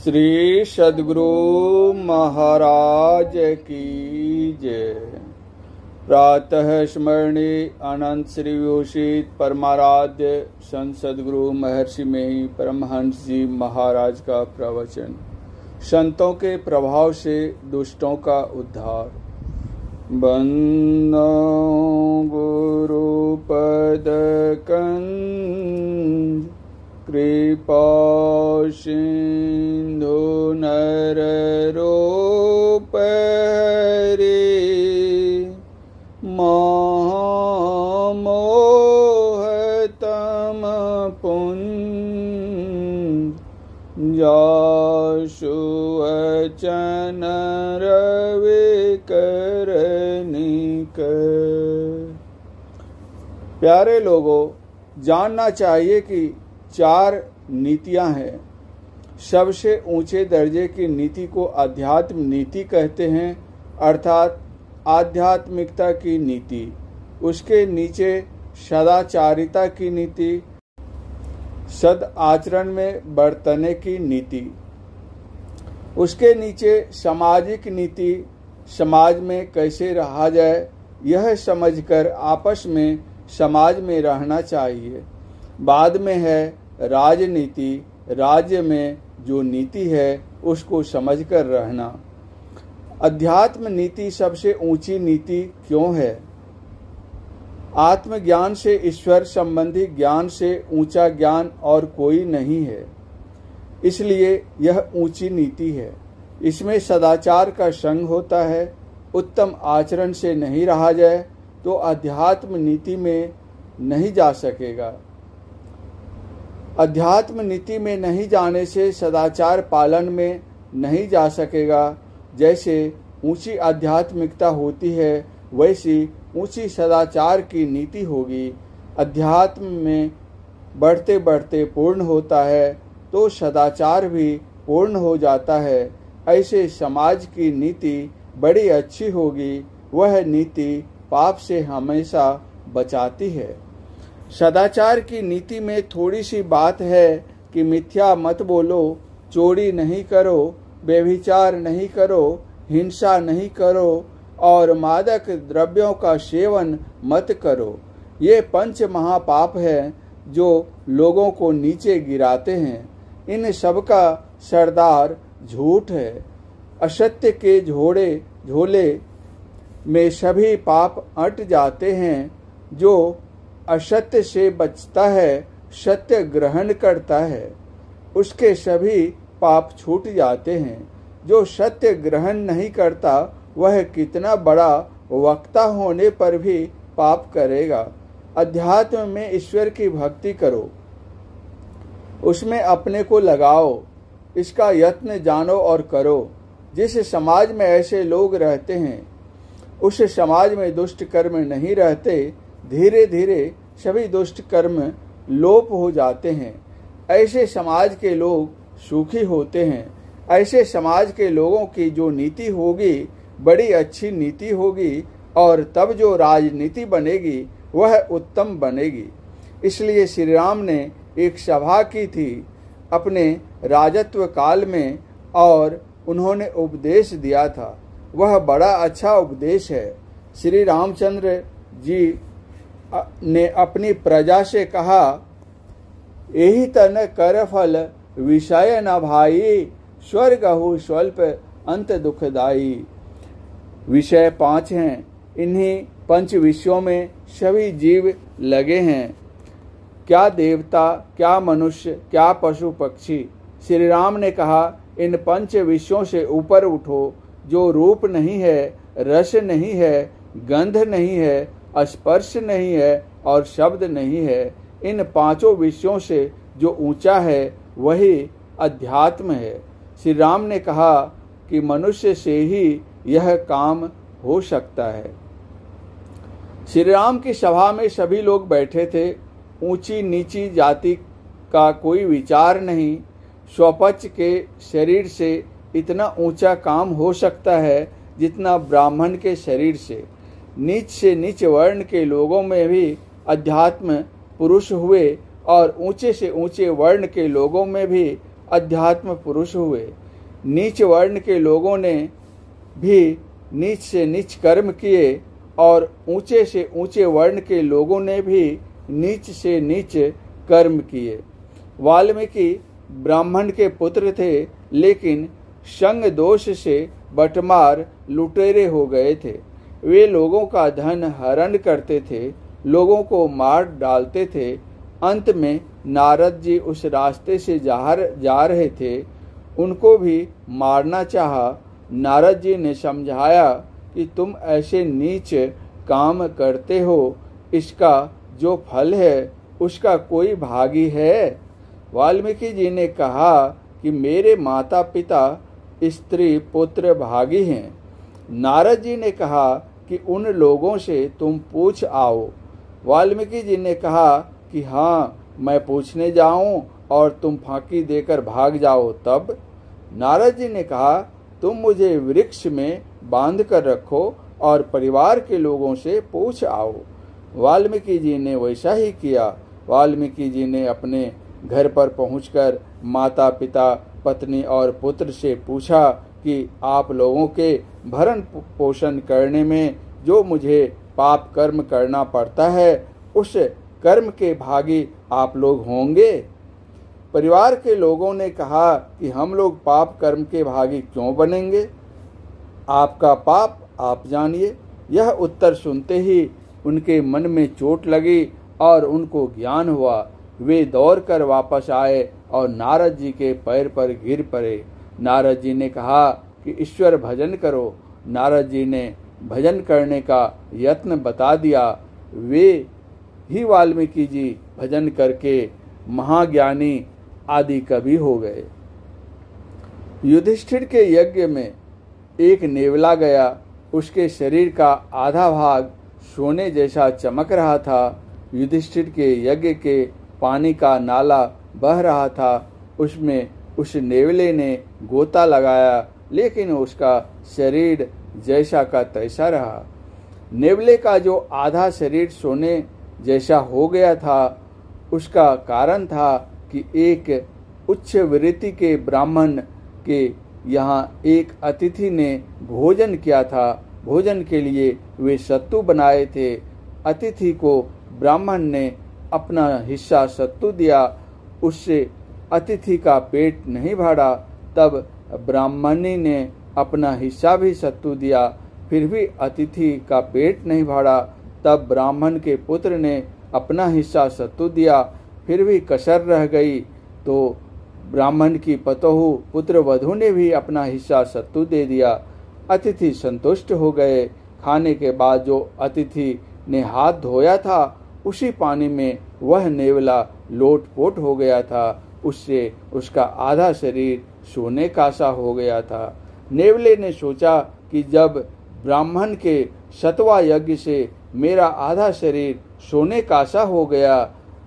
श्री सद्गुरु महाराज की जय। प्रातः स्मरणे अनंत श्री विभूषित परमाराध्य संत सद्गुरु महर्षि में परमहंस जी महाराज का प्रवचन। संतों के प्रभाव से दुष्टों का उद्धार। बंदो गुरु पद कंज कृपा सिंधु नर रूप हरि महामोह तम पुंज जासु वचन रवि करनिक। प्यारे लोगों, जानना चाहिए कि 4 नीतियां हैं। सबसे ऊंचे दर्जे की नीति को आध्यात्म नीति कहते हैं, अर्थात आध्यात्मिकता की नीति। उसके नीचे सदाचारिता की नीति, सद आचरण में बरतने की नीति। उसके नीचे सामाजिक नीति, समाज में कैसे रहा जाए यह समझकर आपस में समाज में रहना चाहिए। बाद में है राजनीति, राज्य में जो नीति है उसको समझकर रहना। अध्यात्म नीति सबसे ऊंची नीति क्यों है? आत्मज्ञान से, ईश्वर संबंधी ज्ञान से ऊंचा ज्ञान और कोई नहीं है, इसलिए यह ऊंची नीति है। इसमें सदाचार का संग होता है। उत्तम आचरण से नहीं रहा जाए तो अध्यात्म नीति में नहीं जा सकेगा। अध्यात्म नीति में नहीं जाने से सदाचार पालन में नहीं जा सकेगा। जैसे ऊंची आध्यात्मिकता होती है वैसी ऊंची सदाचार की नीति होगी। अध्यात्म में बढ़ते बढ़ते पूर्ण होता है तो सदाचार भी पूर्ण हो जाता है। ऐसे समाज की नीति बड़ी अच्छी होगी। वह नीति पाप से हमेशा बचाती है। सदाचार की नीति में थोड़ी सी बात है कि मिथ्या मत बोलो, चोरी नहीं करो, व्यभिचार नहीं करो, हिंसा नहीं करो और मादक द्रव्यों का सेवन मत करो। ये 5 महापाप हैं जो लोगों को नीचे गिराते हैं। इन सब का सरदार झूठ है। असत्य के झोले में सभी पाप अट जाते हैं। जो असत्य से बचता है, सत्य ग्रहण करता है, उसके सभी पाप छूट जाते हैं। जो सत्य ग्रहण नहीं करता वह कितना बड़ा वक्ता होने पर भी पाप करेगा। अध्यात्म में ईश्वर की भक्ति करो, उसमें अपने को लगाओ, इसका यत्न जानो और करो। जिस समाज में ऐसे लोग रहते हैं उस समाज में दुष्ट कर्म नहीं रहते। धीरे धीरे सभी दुष्ट कर्म लोप हो जाते हैं। ऐसे समाज के लोग सुखी होते हैं। ऐसे समाज के लोगों की जो नीति होगी बड़ी अच्छी नीति होगी और तब जो राजनीति बनेगी वह उत्तम बनेगी। इसलिए श्री राम ने एक सभा की थी अपने राजत्व काल में और उन्होंने उपदेश दिया था। वह बड़ा अच्छा उपदेश है। श्री रामचंद्र जी ने अपनी प्रजा से कहा, यही तन कर फल विषय न भाई, स्वर्ग हो स्वल्प अंत दुखदाई। विषय 5 हैं। इन्हीं 5 विषयों में सभी जीव लगे हैं। क्या देवता, क्या मनुष्य, क्या पशु पक्षी। श्री राम ने कहा, इन 5 विषयों से ऊपर उठो। जो रूप नहीं है, रस नहीं है, गंध नहीं है, स्पर्श नहीं है और शब्द नहीं है। इन 5 विषयों से जो ऊंचा है वही अध्यात्म है। श्री राम ने कहा कि मनुष्य से ही यह काम हो सकता है। श्री राम की सभा में सभी लोग बैठे थे। ऊंची नीची जाति का कोई विचार नहीं। स्वपच के शरीर से इतना ऊंचा काम हो सकता है जितना ब्राह्मण के शरीर से। नीच से नीच वर्ण के लोगों में भी अध्यात्म पुरुष हुए और ऊंचे से ऊंचे वर्ण के लोगों में भी अध्यात्म पुरुष हुए। नीच वर्ण के लोगों ने भी नीच से नीच कर्म किए और ऊंचे से ऊंचे वर्ण के लोगों ने भी नीच से नीच कर्म किए। वाल्मीकि ब्राह्मण के पुत्र थे, लेकिन संग दोष से बटमार लुटेरे हो गए थे। वे लोगों का धन हरण करते थे, लोगों को मार डालते थे। अंत में नारद जी उस रास्ते से जा रहे थे, उनको भी मारना चाहा। नारद जी ने समझाया कि तुम ऐसे नीच काम करते हो, इसका जो फल है उसका कोई भागी है। वाल्मीकि जी ने कहा कि मेरे माता पिता स्त्री पुत्र भागी हैं। नारद जी ने कहा कि उन लोगों से तुम पूछ आओ। वाल्मीकि जी ने कहा कि हाँ, मैं पूछने जाऊं और तुम फांकी देकर भाग जाओ तब। नारद जी ने कहा तुम मुझे वृक्ष में बांध कर रखो और परिवार के लोगों से पूछ आओ। वाल्मीकि जी ने वैसा ही किया। वाल्मीकि जी ने अपने घर पर पहुंचकर माता पिता पत्नी और पुत्र से पूछा कि आप लोगों के भरण पोषण करने में जो मुझे पाप कर्म करना पड़ता है, उस कर्म के भागी आप लोग होंगे। परिवार के लोगों ने कहा कि हम लोग पाप कर्म के भागी क्यों बनेंगे, आपका पाप आप जानिए। यह उत्तर सुनते ही उनके मन में चोट लगी और उनको ज्ञान हुआ। वे दौड़कर वापस आए और नारद जी के पैर पर गिर पड़े। नारद जी ने कहा कि ईश्वर भजन करो। नारद जी ने भजन करने का यत्न बता दिया। वे ही वाल्मीकि जी भजन करके महाज्ञानी आदि कवि हो गए। युधिष्ठिर के यज्ञ में एक नेवला गया। उसके शरीर का आधा भाग सोने जैसा चमक रहा था। युधिष्ठिर के यज्ञ के पानी का नाला बह रहा था, उसमें उस नेवले ने गोता लगाया, लेकिन उसका शरीर जैसा का तैसा रहा। नेवले का जो आधा शरीर सोने जैसा हो गया था, उसका कारण था कि एक उच्च वृत्ति के ब्राह्मण के यहाँ एक अतिथि ने भोजन किया था। भोजन के लिए वे सत्तू बनाए थे। अतिथि को ब्राह्मण ने अपना हिस्सा सत्तू दिया, उससे अतिथि का पेट नहीं भरा। तब ब्राह्मणी ने अपना हिस्सा भी सत्तू दिया, फिर भी अतिथि का पेट नहीं भरा। तब ब्राह्मण के पुत्र ने अपना हिस्सा सत्तू दिया, फिर भी कसर रह गई। तो ब्राह्मण की पतोहू पुत्र वधू ने भी अपना हिस्सा सत्तू दे दिया। अतिथि संतुष्ट हो गए। खाने के बाद जो अतिथि ने हाथ धोया था, उसी पानी में वह नेवला लोटपोट हो गया था। उससे उसका आधा शरीर सोने का सा हो गया था। नेवले ने सोचा कि जब ब्राह्मण के शतवा यज्ञ से मेरा आधा शरीर सोने का सा हो गया,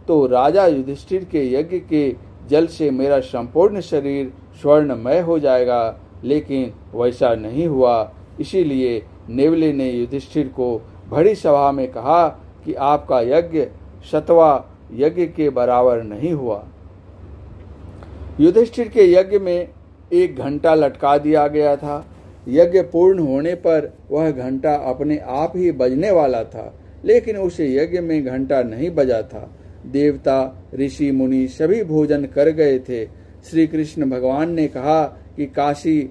तो राजा युधिष्ठिर के यज्ञ के जल से मेरा संपूर्ण शरीर स्वर्णमय हो जाएगा। लेकिन वैसा नहीं हुआ। इसीलिए नेवले ने युधिष्ठिर को बड़ी सभा में कहा कि आपका यज्ञ शतवा यज्ञ के बराबर नहीं हुआ। युधिष्ठिर के यज्ञ में एक घंटा लटका दिया गया था। यज्ञ पूर्ण होने पर वह घंटा अपने आप ही बजने वाला था, लेकिन उस यज्ञ में घंटा नहीं बजा था। देवता ऋषि मुनि सभी भोजन कर गए थे। श्री कृष्ण भगवान ने कहा कि काशी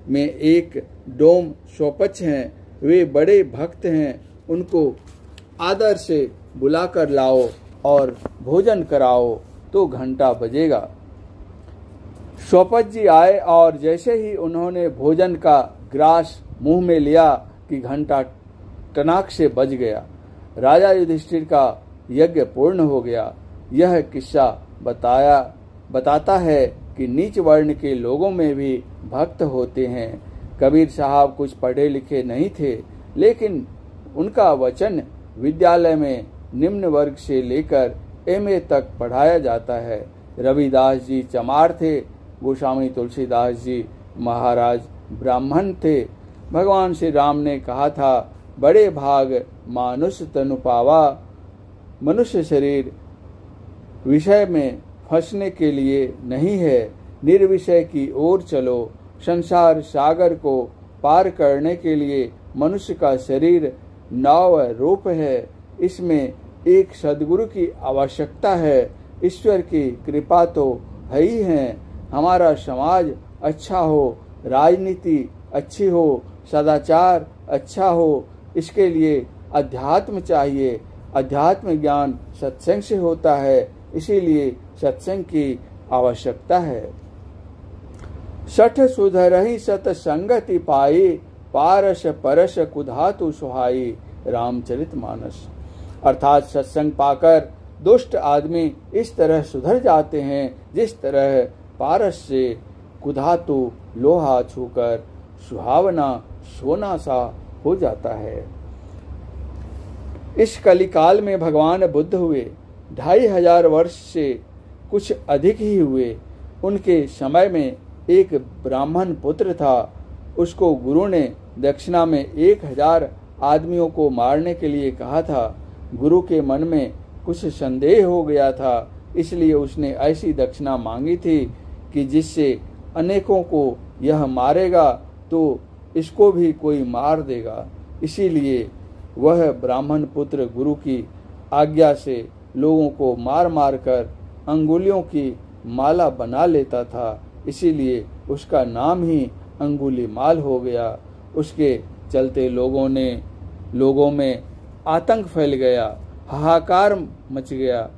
में एक डोम स्वपच हैं, वे बड़े भक्त हैं, उनको आदर से बुलाकर लाओ और भोजन कराओ तो घंटा बजेगा। स्वपच जी आए और जैसे ही उन्होंने भोजन का ग्रास मुंह में लिया कि घंटा टनाक से बज गया। राजा युधिष्ठिर का यज्ञ पूर्ण हो गया। यह किस्सा बताता है कि नीच वर्ण के लोगों में भी भक्त होते हैं। कबीर साहब कुछ पढ़े लिखे नहीं थे, लेकिन उनका वचन विद्यालय में निम्न वर्ग से लेकर एमए तक पढ़ाया जाता है। रविदास जी चमार थे, गोस्वामी तुलसीदास जी महाराज ब्राह्मण थे। भगवान श्री राम ने कहा था, बड़े भाग मानुष तनु पावा। मनुष्य शरीर विषय में फंसने के लिए नहीं है, निर्विषय की ओर चलो। संसार सागर को पार करने के लिए मनुष्य का शरीर नाव रूप है। इसमें एक सद्गुरु की आवश्यकता है। ईश्वर की कृपा तो है ही है। हमारा समाज अच्छा हो, राजनीति अच्छी हो, सदाचार अच्छा हो, इसके लिए अध्यात्म चाहिए। अध्यात्म ज्ञान सत्संग से होता है, इसीलिए सत्संग की आवश्यकता है। सठ सुधरहि सतसंगति पाई, पारस परस कुधातु सुहाई। रामचरितमानस। अर्थात सत्संग पाकर दुष्ट आदमी इस तरह सुधर जाते हैं जिस तरह पारस से कुधातु लोहा छूकर सुहावना सोना सा हो जाता है। इस कलिकाल में भगवान बुद्ध हुए 2500 वर्ष से कुछ अधिक ही हुए। उनके समय में एक ब्राह्मण पुत्र था। उसको गुरु ने दक्षिणा में 1000 आदमियों को मारने के लिए कहा था। गुरु के मन में कुछ संदेह हो गया था, इसलिए उसने ऐसी दक्षिणा मांगी थी कि जिससे अनेकों को यह मारेगा तो इसको भी कोई मार देगा। इसीलिए वह ब्राह्मण पुत्र गुरु की आज्ञा से लोगों को मार मार कर अंगुलियों की माला बना लेता था। इसीलिए उसका नाम ही अंगुलीमाल हो गया। उसके चलते लोगों में आतंक फैल गया, हाहाकार मच गया।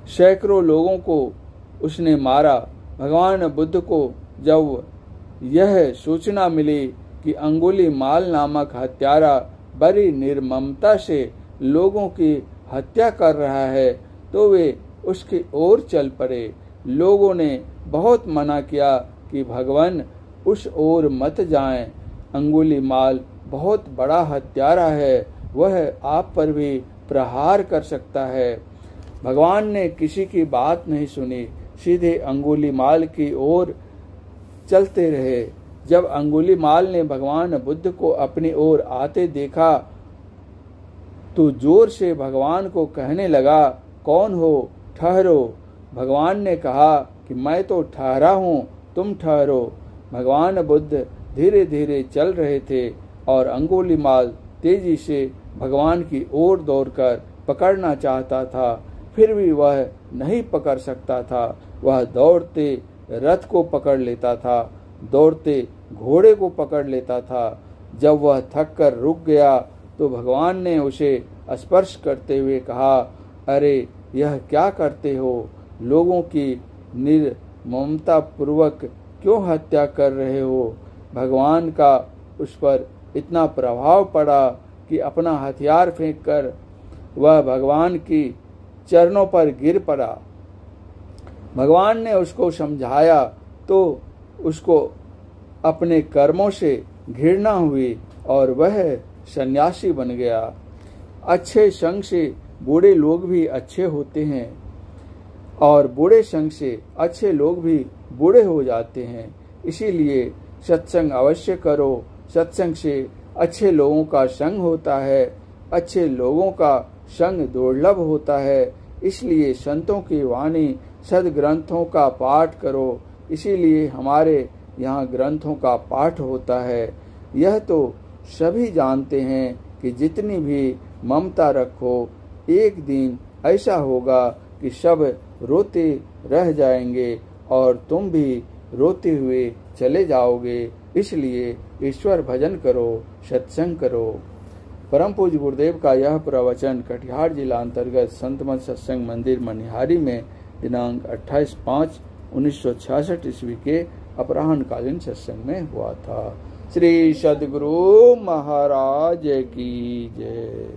सैकड़ों लोगों को उसने मारा। भगवान बुद्ध को जब यह सूचना मिली कि अंगुलीमाल नामक हत्यारा बड़ी निर्ममता से लोगों की हत्या कर रहा है, तो वे उसकी ओर चल पड़े। लोगों ने बहुत मना किया कि भगवान उस ओर मत जाएं। अंगुलीमाल बहुत बड़ा हत्यारा है, वह आप पर भी प्रहार कर सकता है। भगवान ने किसी की बात नहीं सुनी, सीधे अंगुलीमाल की ओर चलते रहे। जब अंगुलीमाल ने भगवान बुद्ध को अपनी ओर आते देखा तो जोर से भगवान को कहने लगा, कौन हो, ठहरो। भगवान ने कहा कि मैं तो ठहरा हूँ, तुम ठहरो। भगवान बुद्ध धीरे धीरे चल रहे थे और अंगुलीमाल तेजी से भगवान की ओर दौड़कर पकड़ना चाहता था, फिर भी वह नहीं पकड़ सकता था। वह दौड़ते रथ को पकड़ लेता था, दौड़ते घोड़े को पकड़ लेता था। जब वह थक कर रुक गया तो भगवान ने उसे स्पर्श करते हुए कहा, अरे यह क्या करते हो? लोगों की निर्ममता पूर्वक क्यों हत्या कर रहे हो? भगवान का उस पर इतना प्रभाव पड़ा कि अपना हथियार फेंककर वह भगवान की चरणों पर गिर पड़ा। भगवान ने उसको समझाया तो उसको अपने कर्मों से घृणा हुई और वह सन्यासी बन गया। अच्छे संग से बूढ़े लोग भी अच्छे होते हैं और बुरे संग से अच्छे लोग भी बूढ़े हो जाते हैं। इसीलिए सत्संग अवश्य करो। सत्संग से अच्छे लोगों का संग होता है, अच्छे लोगों का संग दुर्लभ होता है। इसलिए संतों की वाणी सद्ग्रंथों का पाठ करो। इसीलिए हमारे यहाँ ग्रंथों का पाठ होता है। यह तो सभी जानते हैं कि जितनी भी ममता रखो, एक दिन ऐसा होगा कि सब रोते रह जाएंगे और तुम भी रोते हुए चले जाओगे। इसलिए ईश्वर भजन करो, सत्संग करो। परम पूज्य गुरुदेव का यह प्रवचन कटिहार जिला अंतर्गत संतमत सत्संग मंदिर मनिहारी में दिनांक 28/5/1966 ईस्वी के अपराह्नकालीन सत्संग में हुआ था। श्री सद्गुरु महाराज की जय।